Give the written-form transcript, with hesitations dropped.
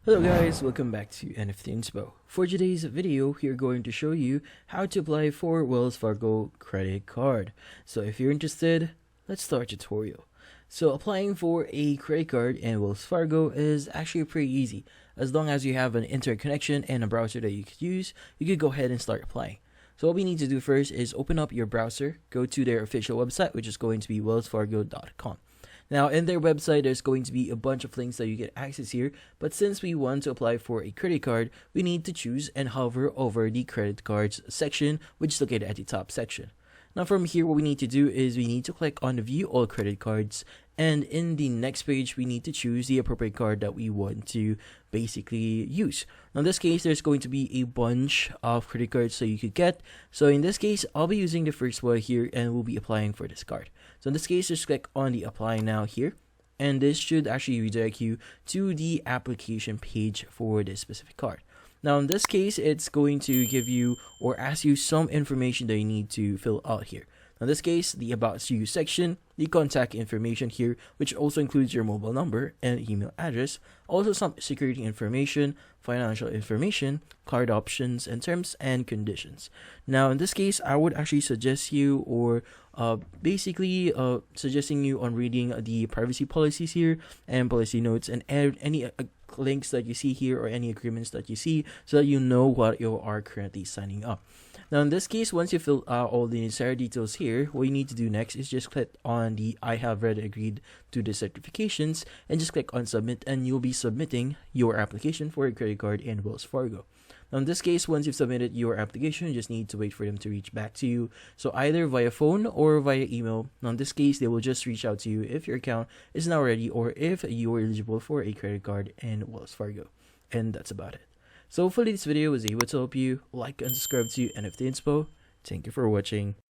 Hello guys, welcome back to NFT Inspo. For today's video, we're going to show you how to apply for Wells Fargo credit card. So if you're interested, let's start the tutorial. So applying for a credit card in Wells Fargo is actually pretty easy. As long as you have an internet connection and a browser that you could use, you could go ahead and start applying. So what we need to do first is open up your browser, go to their official website, which is going to be wellsfargo.com. Now, in their website, there's going to be a bunch of links that you get access here, but since we want to apply for a credit card, we need to choose and hover over the credit cards section, which is located at the top section. Now, from here, what we need to do is we need to click on View All Credit Cards, and in the next page, we need to choose the appropriate card that we want to basically use. Now, in this case, there's going to be a bunch of credit cards that you could get. So in this case, I'll be using the first one here, and we'll be applying for this card. So in this case, just click on the Apply Now here, and this should actually redirect you to the application page for this specific card. Now, in this case, it's going to give you or ask you some information that you need to fill out here. Now, in this case, the About You section, the contact information here, which also includes your mobile number and email address, also some security information, financial information, card options, and terms and conditions. Now, in this case, I would actually suggest you or suggesting you on reading the privacy policies here and policy notes and any links that you see here or any agreements that you see so that you know what you are currently signing up. Now, in this case, once you fill out all the necessary details here, what you need to do next is just click on the I have read and agreed to the certifications and just click on submit, and you'll be submitting your application for a credit card in Wells Fargo. Now, in this case, once you've submitted your application, you just need to wait for them to reach back to you. So either via phone or via email. Now, in this case, they will just reach out to you if your account is now ready or if you are eligible for a credit card in Wells Fargo. And that's about it. So hopefully this video was able to help you. Like and subscribe to NFT Inspo. Thank you for watching.